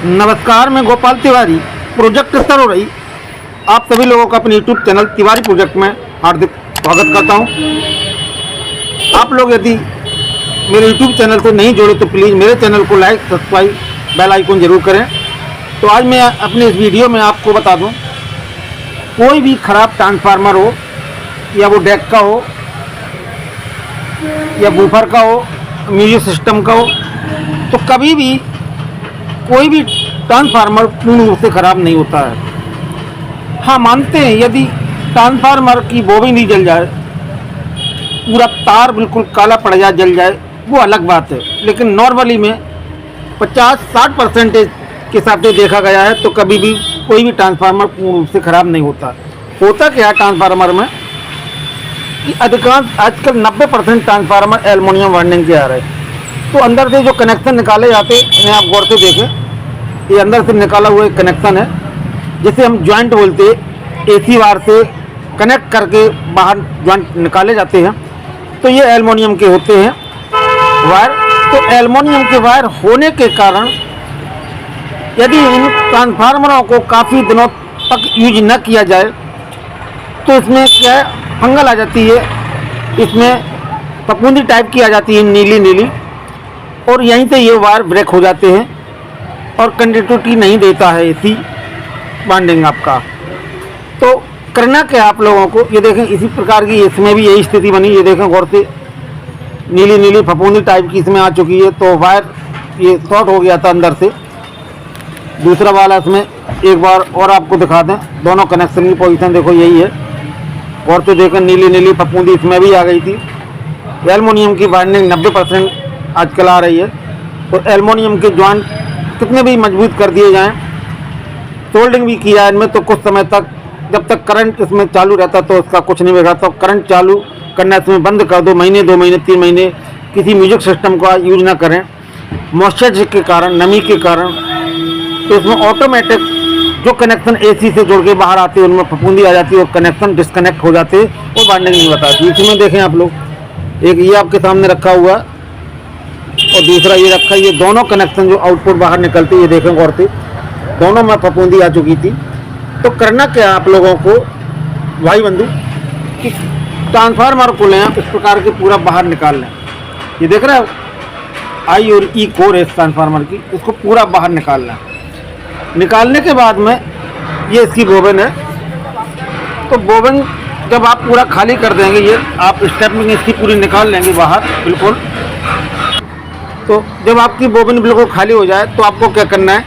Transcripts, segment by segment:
नमस्कार, मैं गोपाल तिवारी। प्रोजेक्ट स्तर हो रही आप सभी लोगों का अपने यूट्यूब चैनल तिवारी प्रोजेक्ट में हार्दिक स्वागत करता हूं। आप लोग यदि मेरे यूट्यूब चैनल से नहीं जुड़े तो प्लीज़ मेरे चैनल को लाइक, सब्सक्राइब, बेल आइकन ज़रूर करें। तो आज मैं अपने इस वीडियो में आपको बता दूं, कोई भी ख़राब ट्रांसफार्मर हो या वो डेक का हो या बूफर का हो, म्यूजिक सिस्टम का हो, तो कभी भी कोई भी ट्रांसफार्मर पूर्ण रूप से ख़राब नहीं होता है। हाँ, मानते हैं यदि ट्रांसफार्मर की बोबिन ही जल जाए, पूरा तार बिल्कुल काला पड़ जाए, जल जाए, वो अलग बात है। लेकिन नॉर्मली में 50-60% के हिसाब से देखा गया है तो कभी भी कोई भी ट्रांसफार्मर पूर्ण रूप से ख़राब नहीं होता। होता क्या है ट्रांसफार्मर में कि अधिकांश आजकल 90% ट्रांसफार्मर एल्युमिनियम वायरिंग के आ रहे हैं। तो अंदर से जो कनेक्शन निकाले जाते हैं, इन्हें आप गौर से देखें, ये अंदर से निकाला हुआ एक कनेक्शन है जिसे हम जॉइंट बोलते हैं। एसी वायर से कनेक्ट करके बाहर जॉइंट निकाले जाते हैं। तो ये एल्युमिनियम के होते हैं वायर। तो एल्युमिनियम के वायर होने के कारण यदि इन ट्रांसफार्मरों को काफ़ी दिनों तक यूज न किया जाए तो इसमें क्या है, फंगल आ जाती है, इसमें फफूंदी टाइप की आ जाती है, नीली नीली, और यहीं से ये वायर ब्रेक हो जाते हैं और कंडक्टिविटी नहीं देता है एसी बॉन्डिंग आपका। तो करना क्या आप लोगों को, ये देखें इसी प्रकार की इसमें भी यही स्थिति बनी। ये देखें गौर से, नीली नीली फफूंदी टाइप की इसमें आ चुकी है। तो वायर ये शॉर्ट हो गया था अंदर से। दूसरा वाला इसमें एक बार और आपको दिखा दें, दोनों कनेक्शन की पोजीशन देखो यही है। और तो देखें नीली नीली फफूंदी इसमें भी आ गई थी। एल्युमिनियम की बाइंडिंग 90% आजकल आ रही है। तो एल्युमिनियम के जॉइंट कितने भी मजबूत कर दिए जाएं, सोल्डिंग भी किया इनमें, तो कुछ समय तक जब तक करंट इसमें चालू रहता तो उसका कुछ नहीं बिगड़ा। तो करंट चालू करना इसमें बंद कर दो, महीने 2 महीने 3 महीने किसी म्यूजिक सिस्टम का यूज ना करें मॉइस्चर के कारण, नमी के कारण। तो इसमें ऑटोमेटिक जो कनेक्शन एसी से जुड़ के बाहर आते हैं उनमें फफूंदी आ जाती है और कनेक्शन डिस्कनेक्ट हो जाते हैं और बाइंडिंग नहीं बताती। इसमें देखें आप लोग, एक ये आपके सामने रखा हुआ और दूसरा ये रखा है। ये दोनों कनेक्शन जो आउटपुट बाहर निकलते, ये देखें गौर से, दोनों में फफूंदी आ चुकी थी। तो करना क्या आप लोगों को भाई बंधु कि ट्रांसफार्मर को लें, इस प्रकार के पूरा बाहर निकाल लें। ये देख रहे हो आई और ई कोर है इस ट्रांसफार्मर की, इसको पूरा बाहर निकाल लें। निकालने के बाद में ये इसकी बोबिन है। तो बोबिन जब आप पूरा खाली कर देंगे, ये आप स्टेपिंग इसकी पूरी निकाल लेंगे बाहर बिल्कुल। तो जब आपकी बोबिन बिल्कुल खाली हो जाए तो आपको क्या करना है,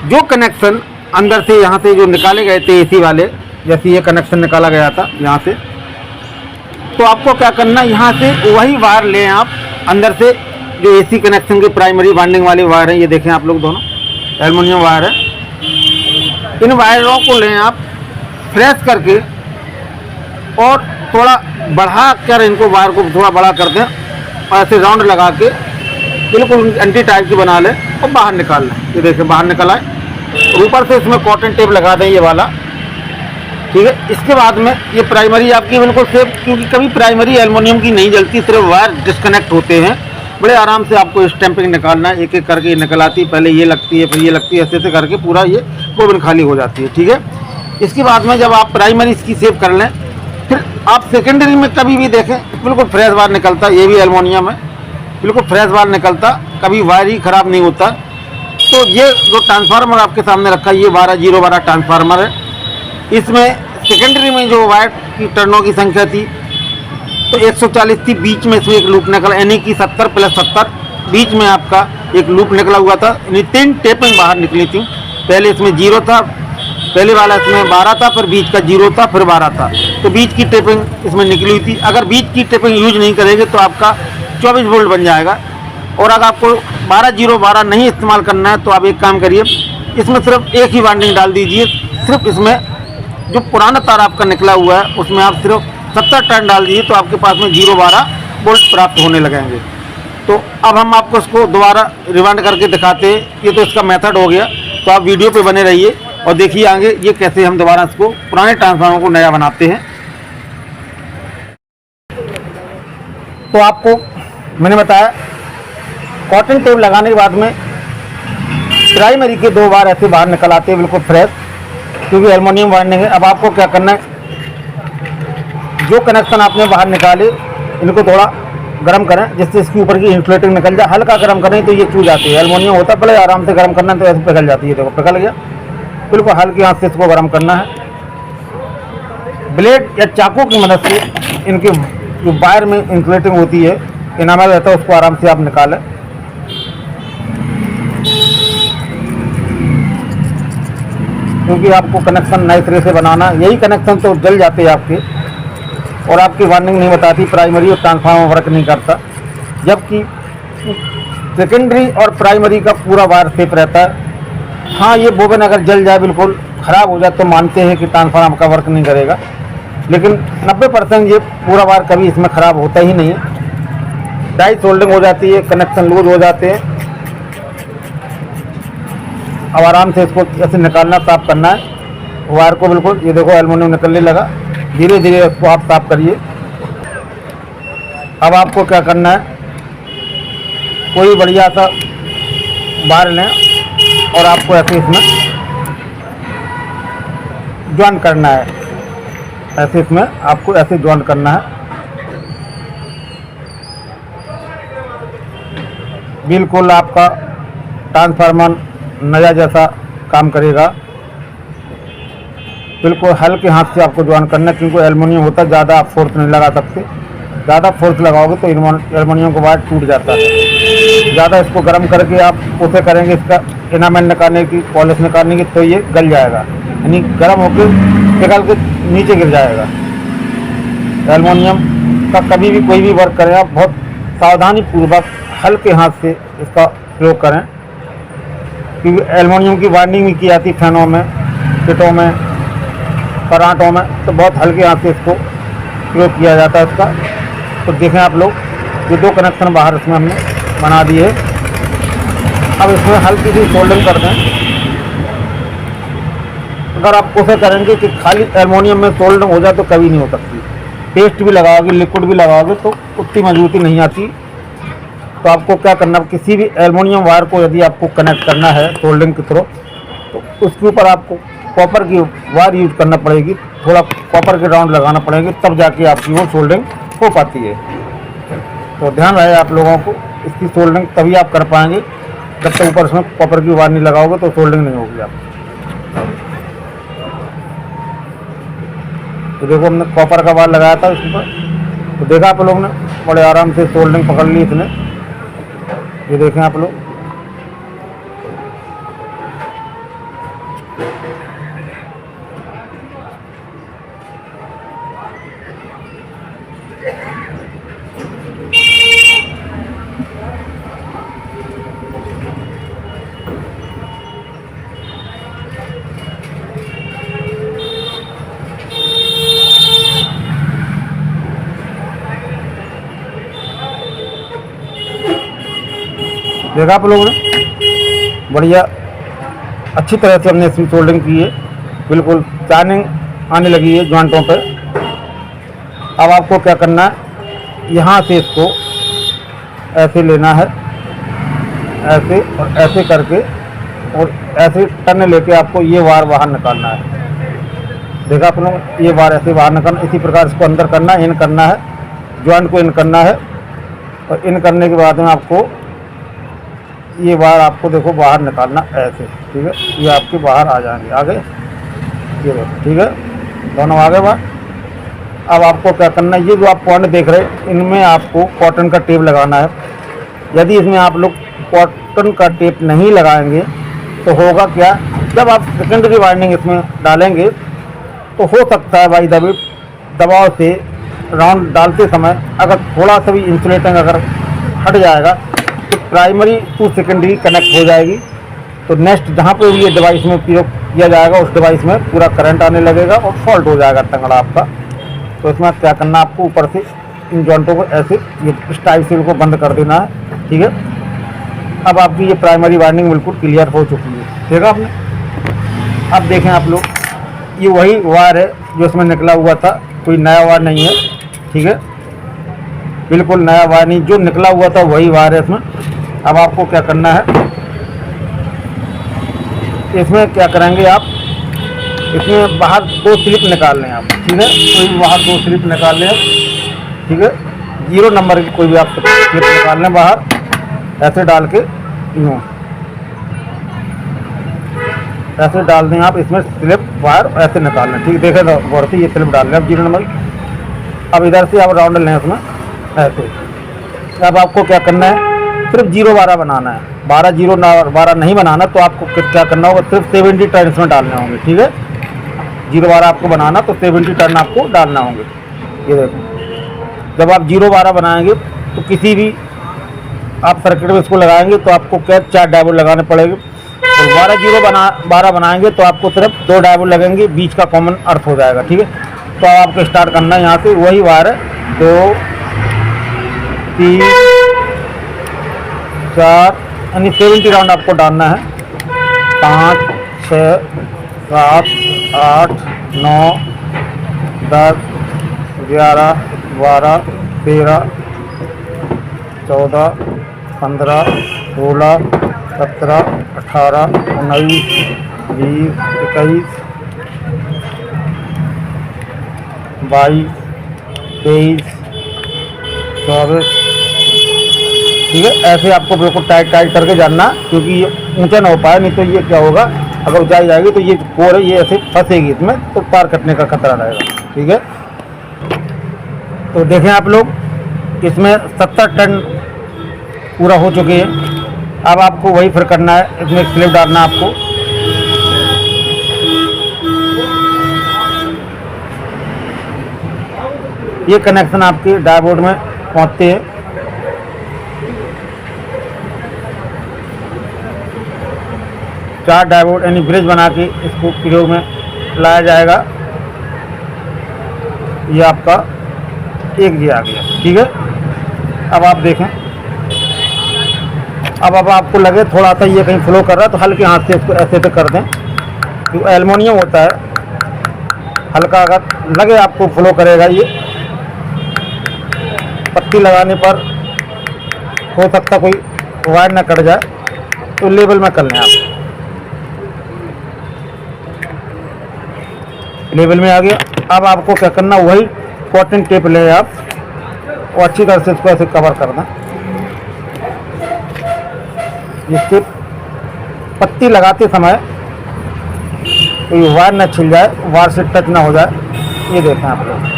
जो कनेक्शन अंदर से यहाँ से जो निकाले गए थे एसी वाले, जैसे ये कनेक्शन निकाला गया था यहाँ से, तो आपको क्या करना है, यहाँ से वही वायर लें आप अंदर से, जो एसी कनेक्शन के प्राइमरी बाइंडिंग वाले वायर हैं। ये देखें आप लोग, दोनों एल्युमिनियम वायर है। इन वायरों को लें आप फ्रेश करके और थोड़ा बढ़ा कर इनको, वायर को थोड़ा बड़ा कर दें और ऐसे राउंड लगा के बिल्कुल एंटी टाइप की बना लें और बाहर निकाल लें। ये देखें बाहर निकल आए। ऊपर से इसमें कॉटन टेप लगा दें, ये वाला, ठीक है। इसके बाद में ये प्राइमरी आपकी बिल्कुल सेफ, क्योंकि कभी प्राइमरी एल्युमिनियम की नहीं जलती, सिर्फ वायर डिस्कनेक्ट होते हैं। बड़े आराम से आपको स्टैंपिंग निकालना है, एक एक करके निकल आती है, पहले ये लगती है फिर ये लगती है, ऐसे ऐसे करके पूरा ये बोबिन खाली हो जाती है, ठीक है। इसके बाद में जब आप प्राइमरी इसकी सेव कर लें, फिर आप सेकेंडरी में कभी भी देखें बिल्कुल फ्रेश वायर निकलता है। ये भी एल्युमिनियम है, बिल्कुल फ्रेश वायर निकलता, कभी वायर ही ख़राब नहीं होता। तो ये जो ट्रांसफार्मर आपके सामने रखा है, ये 12-0-12 ट्रांसफार्मर है। इसमें सेकेंडरी में जो वायर की टर्नों की संख्या थी तो 140 थी, बीच में इसमें एक लूप निकला, यानी कि 70 + 70 बीच में आपका एक लूप निकला हुआ था। यानी 3 टेपिंग बाहर निकली थी। पहले इसमें 0 था, पहले वाला इसमें 12 था, फिर बीच का 0 था, फिर 12 था। तो बीच की टेपिंग इसमें निकली हुई थी। अगर बीच की टेपिंग यूज नहीं करेंगे तो आपका 24 वोल्ट बन जाएगा। और अगर आपको 12-0-12 नहीं इस्तेमाल करना है तो आप एक काम करिए, इसमें सिर्फ एक ही वाइंडिंग डाल दीजिए। सिर्फ इसमें जो पुराना तार आपका निकला हुआ है उसमें आप सिर्फ 70 टर्न डाल दीजिए, तो आपके पास में 0-12 वोल्ट प्राप्त होने लगेंगे। तो अब हम आपको इसको दोबारा रिवाइंड करके दिखाते हैं। ये तो इसका मेथड हो गया। तो आप वीडियो पे बने रहिए और देखिए आगे ये कैसे हम दोबारा इसको पुराने ट्रांसफार्मर को नया बनाते हैं। तो आपको मैंने बताया कॉटन टेप लगाने के बाद में प्राइमरी के 2 बार ऐसे बाहर निकल आते हैं बिल्कुल फ्रेश, क्योंकि एल्युमिनियम वायरिंग है। अब आपको क्या करना है, जो कनेक्शन आपने बाहर निकाले इनको थोड़ा गर्म करें जिससे इसके ऊपर की इंसुलेटिंग निकल जाए। हल्का गर्म करें तो ये चूज जाती है, एल्युमिनियम होता है बड़े आराम से गर्म करना है तो ऐसे पिघल जाती है। देखो पिघल गया, बिल्कुल हल्की हाथ से इसको गर्म करना है। ब्लेड या चाकू की मदद से इनके जो वायर में इंसुलेटिंग होती है, इनामल रहता है, उसको आराम से आप निकालें। क्योंकि आपको कनेक्शन नए सिरे से बनाना, यही कनेक्शन तो जल जाते हैं आपके, और आपकी वार्निंग नहीं बताती प्राइमरी और ट्रांसफार्मर वर्क नहीं करता, जबकि सेकेंडरी और प्राइमरी का पूरा वायर सेफ रहता है। हाँ, ये बोबन अगर जल जाए, बिल्कुल ख़राब हो जाए, तो मानते हैं कि ट्रांसफार्मर का वर्क नहीं करेगा, लेकिन 90% ये पूरा वायर कभी इसमें ख़राब होता ही नहीं है। डाई सोल्डिंग हो जाती है, कनेक्शन लूज हो जाते हैं। अब आराम से इसको ऐसे निकालना, साफ करना है वायर को। बिल्कुल ये देखो एल्युमिनियम निकलने लगा, धीरे धीरे इसको आप साफ करिए। अब आपको क्या करना है, कोई बढ़िया सा बार लें और आपको ऐसे इसमें ज्वाइन करना है। ऐसे इसमें आपको ऐसे ज्वाइन करना है, बिल्कुल आपका ट्रांसफार्मर नया जैसा काम करेगा। बिल्कुल हल्के हाथ से आपको ज्वाइन करना है, क्योंकि एल्युमिनियम होता है, ज़्यादा आप फोर्स नहीं लगा सकते। ज़्यादा फोर्स लगाओगे तो एल्युमिनियम का वायर टूट जाता है। ज़्यादा इसको गर्म करके आप उसे करेंगे इसका इनामेल निकालने की, पॉलिश निकालने की, तो ये गल जाएगा, यानी गर्म होकर पिघल के नीचे गिर जाएगा। एल्युमिनियम का कभी भी कोई भी वर्क करें आप बहुत सावधानी पूर्वक हल्के हाथ से इसका प्रयोग करें, क्योंकि एल्युमिनियम की वायरिंग भी की जाती है फैनों में, किटों में, पराठों में, तो बहुत हल्के हाथ से इसको प्रयोग किया जाता है इसका। तो देखें आप लोग, ये 2 कनेक्शन बाहर इसमें हमने बना दिए। अब इसमें हल्की सी सोल्डिंग कर दें। अगर आप कोशिश करेंगे कि खाली एल्युमिनियम में सोल्डिंग हो जाए तो कभी नहीं हो सकती। पेस्ट भी लगाओगे, लिक्विड भी लगाओगे तो उतनी मजबूती नहीं आती। तो आपको क्या करना, किसी भी एल्युमिनियम वायर को यदि आपको कनेक्ट करना है सोल्डिंग की तरफ, तो उसके ऊपर आपको कॉपर की वायर यूज करना पड़ेगी, थोड़ा कॉपर के राउंड लगाना पड़ेगी, तब जाके आपकी वो सोल्डिंग हो पाती है। तो ध्यान रहे आप लोगों को, इसकी सोल्डिंग तभी आप कर पाएंगे जब तक ऊपर उसमें कॉपर की वायर नहीं लगाओगे तो सोल्डिंग नहीं होगी आप। तो देखो हमने कॉपर का वायर लगाया था इसके ऊपर, तो देखा आप लोग ने बड़े आराम से सोल्डिंग पकड़ ली इसने। ये देखें आप लोग, देखा आप लोगों ने बढ़िया अच्छी तरह से हमने इसमें सोल्डिंग की है, बिल्कुल शाइनिंग आने लगी है जॉइंटों पे। अब आपको क्या करना है, यहाँ से इसको ऐसे लेना है, ऐसे और ऐसे करके, और ऐसे टर्न लेके आपको ये वायर बाहर निकालना है। देखा आप लोग, ये वायर ऐसे बाहर निकालना, इसी प्रकार इसको अंदर करना है, इन करना है, जॉइंट को इन करना है, और इन करने के बाद में आपको ये वायर आपको देखो बाहर निकालना ऐसे, ठीक है। ये आपके बाहर आ जाएंगे, आगे ये देखो, ठीक है, दोनों आगे बाहर। अब आपको क्या करना है, ये जो आप पॉइंट देख रहे हैं इनमें आपको कॉटन का टेप लगाना है। यदि इसमें आप लोग कॉटन का टेप नहीं लगाएंगे तो होगा क्या, जब आप सेकेंडरी वाइंडिंग इसमें डालेंगे तो हो सकता है भाई दबाव से राउंड डालते समय अगर थोड़ा सा भी इंसुलेटिंग अगर हट जाएगा तो प्राइमरी टू सेकेंडरी कनेक्ट हो जाएगी। तो नेक्स्ट जहाँ पे भी ये डिवाइस में प्रयोग किया जाएगा उस डिवाइस में पूरा करंट आने लगेगा और फॉल्ट हो जाएगा तंगड़ा आपका। तो इसमें क्या करना, आपको ऊपर से इन जॉइंटों को ऐसे ये इस टाइप से इनको बंद कर देना है, ठीक है। अब आपकी ये प्राइमरी वाइंडिंग बिल्कुल क्लियर हो चुकी है, ठीक है आपने। अब देखें आप लोग, ये वही वायर है जो इसमें निकला हुआ था, कोई नया वायर नहीं है, ठीक है, बिल्कुल नया वायर नहीं, जो निकला हुआ था वही वायर है इसमें। अब आपको क्या करना है, इसमें क्या करेंगे आप, इसमें बाहर 2 स्लिप निकाल लें आप, ठीक है। कोई भी बाहर 2 स्लिप निकाल लें, ठीक है। 0 नंबर की कोई भी आप स्लिप निकाल लें बाहर, ऐसे डाल के यूँ ऐसे डाल दें आप। इसमें स्लिप बाहर ऐसे निकाल लें, ठीक है। देखें तो गौर से ये स्लिप डाल लें आप 0 नंबर की। अब इधर से आप राउंड लें उसमें ऐसे। अब आपको क्या करना है, सिर्फ 0-12 बनाना है। 12 नहीं बनाना तो आपको क्या करना होगा, सिर्फ 70 टर्न्स में डालने होंगे, ठीक है। 0-12 आपको बनाना तो 70 टर्न आपको डालना होंगे। ये देखो, जब आप 0-12 बनाएंगे तो किसी भी आप सर्किट में इसको लगाएंगे तो आपको क्या 4 डायोड लगाने पड़ेंगे। और 12 बनाएंगे तो आपको सिर्फ 2 डायोड लगेंगे, बीच का कॉमन अर्थ हो जाएगा, ठीक है। तो आपको स्टार्ट करना है यहाँ से, वही वायर है 2 3 4 यानी 70 राउंड आपको डालना है। 5 6 7 8 9 10 11 12 13 14 15 16 17 18 19 20 21 22 23 24, ठीक है। ऐसे आपको बिल्कुल टाइट करके जानना, क्योंकि ये ऊंचा ना हो पाए, नहीं तो ये क्या होगा, अगर ऊंचाई जाएगी तो ये कोर है ये ऐसे फंसेगी इसमें, तो पार कटने का खतरा रहेगा, ठीक है। तो देखें आप लोग, इसमें 70 टन पूरा हो चुके हैं। अब आपको वही फिर करना है, इसमें स्लिप डालना है आपको। ये कनेक्शन आपके डायोड में पहुंचते हैं। चार डायोड यानी ब्रिज बना के इसको प्रयोग में लाया जाएगा। ये आपका एक जी आ गया, ठीक है। अब आप देखें, अब आपको लगे थोड़ा सा ये कहीं फ्लो कर रहा है तो हल्के हाथ से इसको ऐसे कर दें। जो एल्युमिनियम होता है, हल्का अगर लगे आपको फ्लो करेगा। ये पत्ती लगाने पर हो सकता कोई वायर ना कट जाए, तो लेवल में कर लें आप। लेवल में आ गया। अब आपको क्या करना, वही कॉटन टेप ले आप और अच्छी तरह से इसको ऐसे कवर कर दें, जिससे पत्ती लगाते समय कोई वायर न छिल जाए, वायर से टच ना हो जाए। ये देखें आप लोग,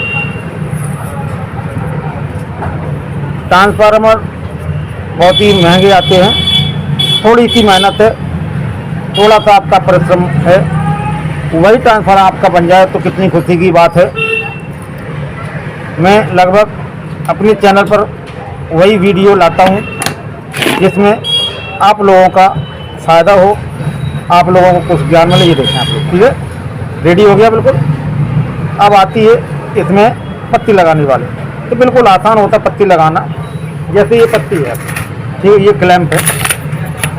ट्रांसफार्मर बहुत ही महंगे आते हैं, थोड़ी सी मेहनत है, थोड़ा सा आपका परिश्रम है, वही ट्रांसफार्मर आपका बन जाए तो कितनी खुशी की बात है। मैं लगभग अपने चैनल पर वही वीडियो लाता हूँ जिसमें आप लोगों का फ़ायदा हो, आप लोगों को कुछ ज्ञान मिले। ये देखें आप लोग, ठीक है। रेडी हो गया बिल्कुल। अब आती है इसमें पत्ती लगाने वाले, तो बिल्कुल आसान होता है पत्ती लगाना। जैसे ये पत्ती है, ठीक है, ये क्लैंप है,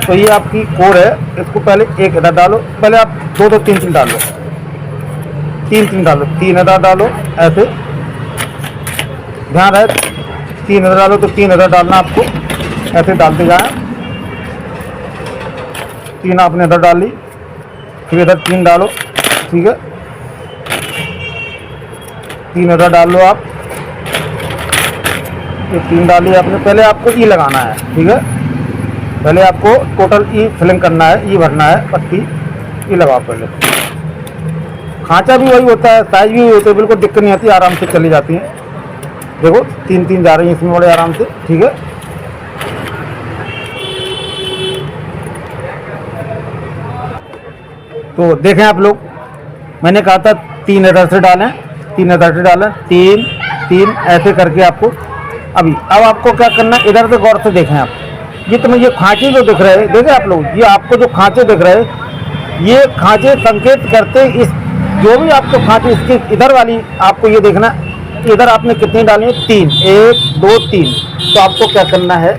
तो ये आपकी कोर है। इसको पहले एक इधर डालो, पहले आप 2-3 डालो, 3 डालो, 3 इधर डालो, ऐसे ध्यान रहे 3 इधर डालो तो 3 इधर डालना आपको, ऐसे डालते जाएं। 3 आपने इधर डाल ली, फिर इधर 3 डालो, ठीक है। 3 इधर डाल लो आप, ये 3 डाली आपने। पहले आपको ई लगाना है, ठीक है। पहले आपको टोटल ई फिलिंग करना है, ई भरना है, पत्ती ई लगाओ पहले। खांचा भी वही होता है, साइज भी वही होता है, बिल्कुल दिक्कत नहीं आती, आराम से चली जाती हैं। देखो 3 जा रही हैं इसमें बड़े आराम से, ठीक है। तो देखें आप लोग, मैंने कहा था 3 इधर से डालें, 3 इधर से डालें, 3 ऐसे करके आपको अब आपको क्या करना है, इधर से गौर से देखें आप। ये तुम्हें ये खांचे जो दिख रहे हैं, देखें आप लोग, ये आपको जो खांचे दिख रहे हैं, ये खांचे संकेत करते इस जो भी आपको खांचे, इसके इधर वाली आपको ये देखना, इधर आपने कितनी डाली है, 3, 1 2 3। तो आपको क्या करना है,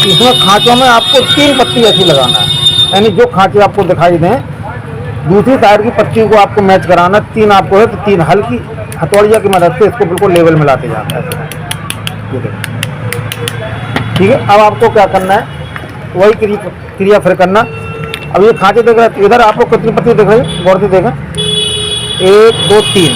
इसमें खांचों में आपको 3 पत्ती ऐसी लगाना है, यानी जो खांचे आपको दिखाई दें दूसरी साइड की पत्तियों को आपको मैच कराना। 3 आपको है तो 3 हल्की हथौड़िया की मदद से इसको बिल्कुल लेवल में लाते जाना है, ठीक है। अब आपको क्या करना है, वही क्रिया फिर करना। अब ये खांचे देख रहे हैं, इधर आपको कितनी पत्ती दिख रही है, गौर से देखें, 1 2 3,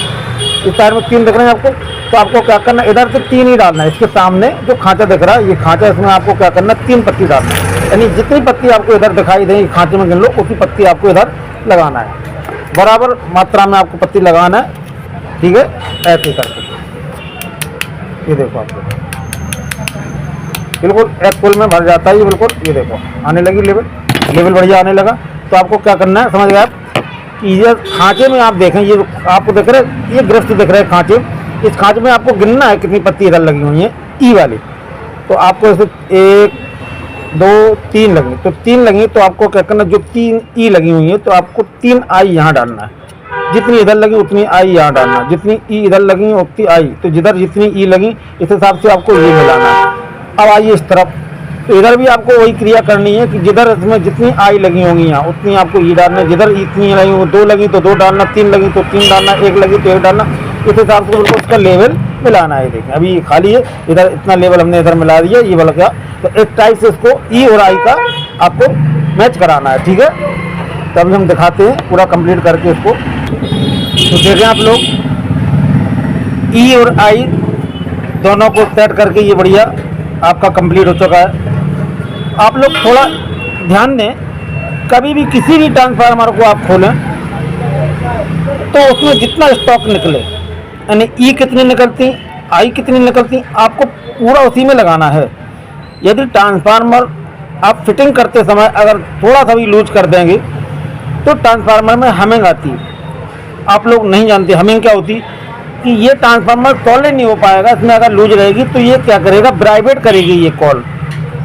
इस साइड में 3 दिख रहे हैं आपको। तो आपको क्या करना है, इधर से 3 ही डालना है। इसके सामने जो खांचा दिख रहा है, ये खांचा, इसमें आपको क्या करना है, 3 पत्ती डालना है। यानी जितनी पत्ती आपको इधर दिखाई दें खांचे में गिन लो, उतनी पत्ती आपको इधर लगाना है। बराबर मात्रा में आपको पत्ती लगाना है, ठीक है, ऐसे करके। ये देखो आपको बिल्कुल एक फुल में भर जाता है ये, बिल्कुल ये देखो आने लगी लेवल बढ़िया आने लगा। तो आपको क्या करना है, समझ गए आप, कि ये खांचे में आप देखें, ये आपको दिख रहा है, ये ग्रस्त दिख रहा है खांचे, इस खांचे में आपको गिनना है कितनी पत्ती इधर लगी हुई है ई वाली। तो आपको इसे 1 2 3 लगी, तो 3 लगी, तो आपको क्या करना, जो 3 ई लगी हुई है तो आपको 3 आई यहाँ डालना है। जितनी इधर लगी उतनी आई यहाँ डालना है, जितनी ई इधर लगी उतनी आई, तो जिधर जितनी ई लगी इस हिसाब से आपको ये मिलाना है। अब आइए इस तरफ, तो इधर भी आपको वही क्रिया करनी है कि जिधर इसमें जितनी आई लगी होंगी यहाँ उतनी आपको ई डालना है। जिधर इतनी लगी होंगी, 2 लगी तो 2 डालना, 3 लगी तो 3 डालना, 1 लगी तो 1 डालना, इस हिसाब से बिल्कुल उसका लेवल मिलाना है। देखें अभी ये खाली है, इधर इतना लेवल हमने इधर मिला दिया, ये वाला क्या, तो एक टाइप से इसको ई और आई का आपको मैच कराना है, ठीक है। तो अभी हम दिखाते हैं पूरा कंप्लीट करके इसको। तो देखें आप लोग, ई और आई दोनों को सेट करके ये बढ़िया आपका कंप्लीट हो चुका है। आप लोग थोड़ा ध्यान दें, कभी भी किसी भी ट्रांसफार्मर को आप खोलें तो उसमें जितना स्टॉक निकले, यानी ई कितनी निकलती, आई कितनी निकलती, आपको पूरा उसी में लगाना है। यदि ट्रांसफार्मर आप फिटिंग करते समय अगर थोड़ा सा भी लूज कर देंगे तो ट्रांसफार्मर में हमिंग आती है। आप लोग नहीं जानते हमिंग क्या होती, कि ये ट्रांसफार्मर सॉलिड नहीं हो पाएगा, इसमें अगर लूज रहेगी तो ये क्या करेगा, वाइब्रेट करेगी ये कॉल,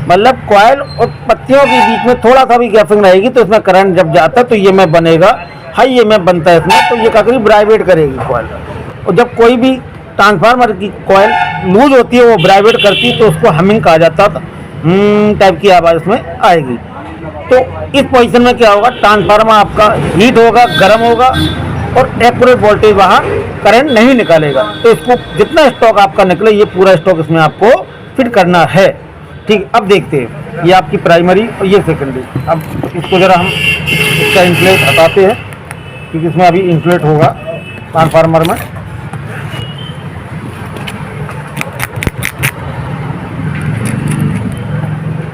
मतलब कॉइल और पत्तियों के बीच में थोड़ा सा भी गैपिंग रहेगी तो इसमें करंट जब जाता है तो ये में बनेगा, हाई ये में बनता है इसमें, तो ये क्या करेगी, वाइब्रेट करेगी कॉइल। और जब कोई भी ट्रांसफार्मर की कॉइल लूज होती है, वो वाइब्रेट करती है, तो उसको हमिंग कहा जाता है, टाइप की आवाज़ इसमें आएगी। तो इस पोजीशन में क्या होगा, ट्रांसफार्मर आपका हीट होगा, गर्म होगा और एक्यूरेट वोल्टेज वहाँ करंट नहीं निकालेगा। तो इसको जितना स्टॉक आपका निकले ये पूरा स्टॉक इसमें आपको फिट करना है, ठीक। अब देखते हैं, ये आपकी प्राइमरी और ये सेकेंडरी। अब इसको ज़रा हम इसका इन्फ्लेट हटाते हैं, क्योंकि इसमें अभी इन्फ्लेट होगा ट्रांसफार्मर में।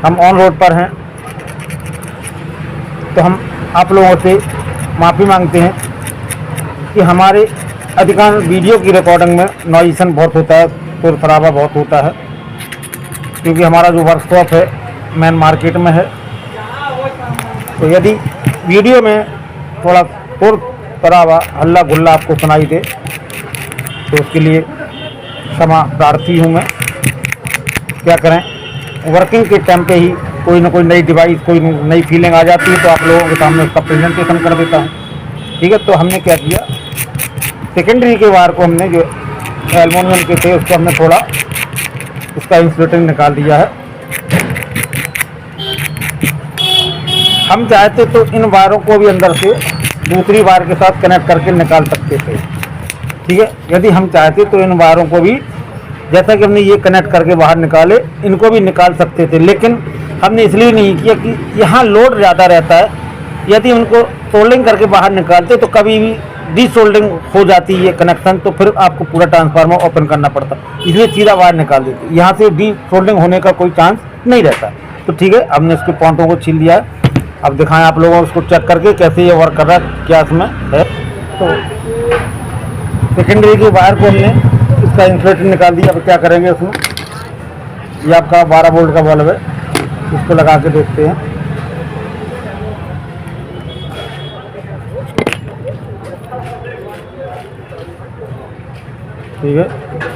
हम ऑन रोड पर हैं, तो हम आप लोगों से माफ़ी मांगते हैं कि हमारे अधिकांश वीडियो की रिकॉर्डिंग में नॉइज़न बहुत होता है, शोर शराबा बहुत होता है, क्योंकि हमारा जो वर्कशॉप है मेन मार्केट में है। तो यदि वीडियो में थोड़ा शोर शराबा हल्ला गुल्ला आपको सुनाई दे तो उसके लिए क्षमा प्रार्थी हूँ मैं। क्या करें, वर्किंग के टाइम पे ही कोई ना कोई नई डिवाइस, कोई नई फीलिंग आ जाती है तो आप लोगों के सामने उसका प्रेजेंटेशन कर देता हूँ, ठीक है। तो हमने क्या किया, सेकेंडरी के वायर को हमने जो एल्युमिनियम के थे उसको हमने थोड़ा इसका इंसुलेटिंग निकाल दिया है। हम चाहते तो इन वायरों को भी अंदर से दूसरी वायर के साथ कनेक्ट करके निकाल सकते थे, ठीक है। यदि हम चाहते तो इन वायरों को भी, जैसा कि हमने ये कनेक्ट करके बाहर निकाले, इनको भी निकाल सकते थे, लेकिन हमने इसलिए नहीं किया कि यहाँ लोड ज़्यादा रहता है। यदि उनको सोल्डिंग करके बाहर निकालते तो कभी भी डिसोल्डिंग हो जाती है कनेक्शन, तो फिर आपको पूरा ट्रांसफार्मर ओपन करना पड़ता, इसलिए सीधा वायर निकाल देते, यहाँ से डिसोल्डिंग होने का कोई चांस नहीं रहता। तो ठीक है, हमने इसके पॉइंटों को छील दिया है। अब दिखाएं आप लोगों को उसको चेक करके कैसे ये वर्क कर रहा है, क्या इसमें है। तो सेकेंडरी के वायर को हमने इसका इंसुलेटर निकाल दिया। अब क्या करेंगे उसमें, ये आपका 12 वोल्ट का बल्ब है, इसको लगा के देखते हैं। ठीक है,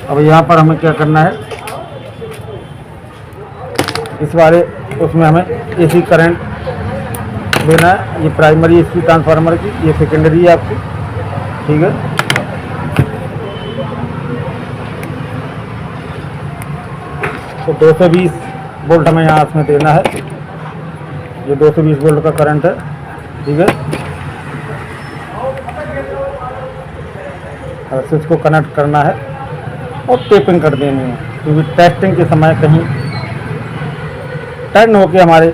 अब यहाँ पर हमें क्या करना है, इस वाले उसमें हमें एसी करंट देना है। ये प्राइमरी इसकी ट्रांसफार्मर की, ये सेकेंडरी है आपकी, ठीक है। तो 220 वोल्ट हमें यहाँ इसमें देना है, ये 220 वोल्ट का करंट है, ठीक है। ऐसे इसको कनेक्ट करना है और टेपिंग कर देनी है, क्योंकि टेस्टिंग के समय कहीं टर्न होके हमारे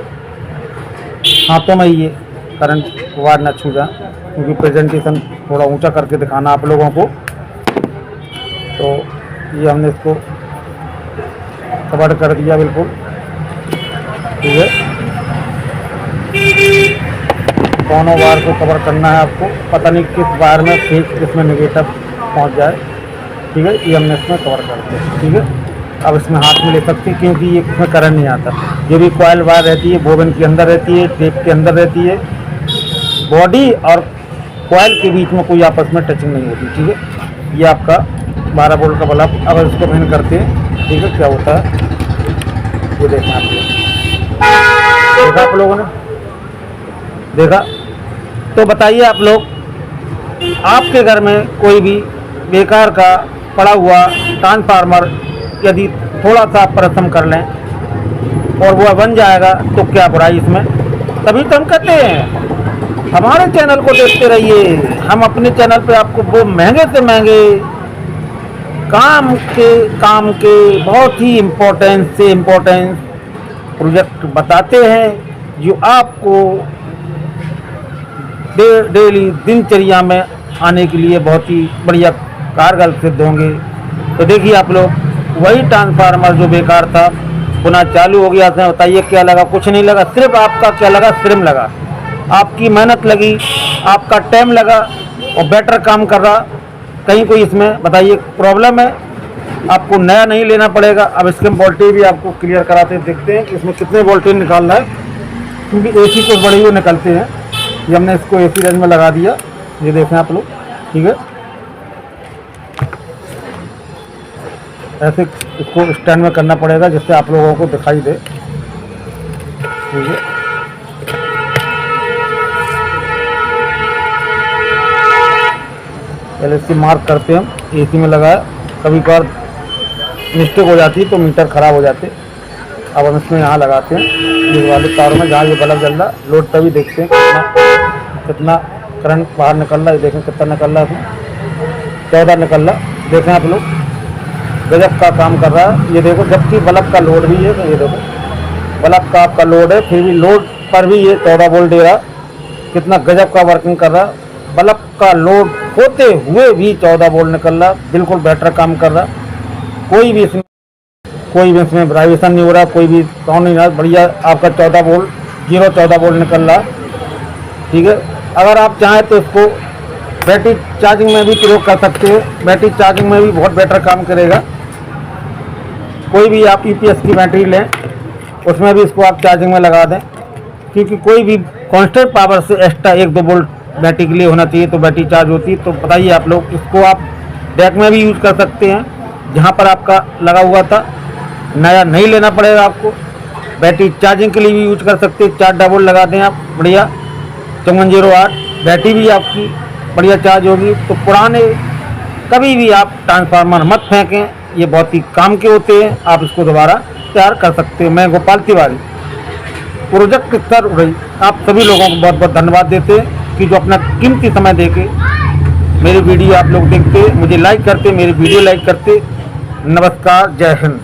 हाथों में ये करंट वायर ना छू जाए, क्योंकि प्रेजेंटेशन थोड़ा ऊंचा करके दिखाना आप लोगों को। तो ये हमने इसको कवर कर दिया बिल्कुल, ठीक है। दोनों वायर को कवर करना है आपको, पता नहीं किस वायर में फेज किस में नेगेटिव पहुंच जाए, ठीक है। ये हमने इसमें कवर कर दिया, ठीक है। अब इसमें हाथ में ले सकते हैं, क्योंकि ये इसमें करंट नहीं आता। जो भी कॉइल वायर रहती है बोबिन के अंदर रहती है, टेप के अंदर रहती है, बॉडी और कॉइल के बीच में कोई आपस में टचिंग नहीं होती, ठीक है। ये आपका 12 वोल्ट का बल्ब। अगर इसको बंद करते हैं, ठीक है, क्या होता है ये देखें आप लोग। देखा आप लोगों ने, देखा? तो बताइए आप लोग, आपके घर में कोई भी बेकार का पड़ा हुआ ट्रांसफार्मर यदि थोड़ा सा परिश्रम कर लें और वह बन जाएगा तो क्या बुराई इसमें? तभी तो हम कहते हैं हमारे चैनल को देखते रहिए। हम अपने चैनल पे आपको वो महंगे से महंगे काम के बहुत ही इम्पोर्टेंस प्रोजेक्ट बताते हैं, जो आपको डेली दिनचर्या में आने के लिए बहुत ही बढ़िया कारगर सिद्ध होंगे। तो देखिए आप लोग, वही ट्रांसफार्मर जो बेकार था पुनः चालू हो गया था। बताइए क्या लगा? कुछ नहीं लगा, सिर्फ आपका क्या लगा? श्रम लगा, आपकी मेहनत लगी, आपका टाइम लगा और बेटर काम कर रहा। कहीं कोई इसमें बताइए प्रॉब्लम है? आपको नया नहीं लेना पड़ेगा। अब इसके वोल्टेज भी आपको क्लियर कराते देखते हैं कि इसमें कितने वोल्टेज निकालना है, क्योंकि AC को बड़े हुए निकलते हैं। ये हमने इसको AC रेंज में लगा दिया, ये देखें आप लोग, ठीक है। ऐसे इसको स्टैंड में करना पड़ेगा जिससे आप लोगों को दिखाई दे, ठीक है। पहले इसकी मार्क करते हैं हम। AC में लगाया, कभी कभार मिस्टेक हो जाती है तो मीटर ख़राब हो जाते। अब हम इसमें यहाँ लगाते हैं इस वाले तारों में, जहाँ ये बल्ब जल रहा। लोड तभी देखते हैं कितना करंट बाहर निकल रहा है। देखें कितना निकल रहा है इसमें, 14 निकल रहा। देखें आप लोग, गजब का काम कर रहा है। ये देखो, जबकि बल्ब का लोड भी है, तो ये देखो बल्ब का आपका लोड है, फिर भी लोड पर भी ये 14 वोल्ट दे रहा। कितना गजब का वर्किंग कर रहा। बल्ब का लोड होते हुए भी 14 वोल्ट निकल रहा, बिल्कुल बेटर काम कर रहा। कोई भी इसमें वाइब्रेशन नहीं हो रहा, कोई भी साउंड नहीं रहा, बढ़िया आपका 14 वोल्ट निकल रहा, ठीक है। अगर आप चाहें तो इसको बैटरी चार्जिंग में भी प्रयोग कर सकते हैं। बैटरी चार्जिंग में भी बहुत बेटर काम करेगा। कोई भी आप EPS की बैटरी लें, उसमें भी इसको आप चार्जिंग में लगा दें, क्योंकि कोई भी कांस्टेंट पावर से एक्स्ट्रा 1-2 वोल्ट बैटरी के लिए होना चाहिए तो बैटरी चार्ज होती है। तो बताइए आप लोग, इसको आप डेक में भी यूज़ कर सकते हैं, जहाँ पर आपका लगा हुआ था। नया नहीं लेना पड़ेगा आपको। बैटरी चार्जिंग के लिए भी यूज कर सकते हैं। 4 डबल लगा दें आप, बढ़िया 5408 बैटरी भी आपकी बढ़िया चार्ज होगी। तो पुराने कभी भी आप ट्रांसफार्मर मत फेंकें, ये बहुत ही काम के होते हैं। आप इसको दोबारा तैयार कर सकते हैं। मैं गोपाल तिवारी, प्रोजेक्ट स्तर उड़ई, आप सभी लोगों को बहुत बहुत धन्यवाद देते हैं कि जो अपना कीमती समय देके मेरी वीडियो आप लोग देखते, मुझे लाइक करते, मेरी वीडियो लाइक करते। नमस्कार, जय हिंद।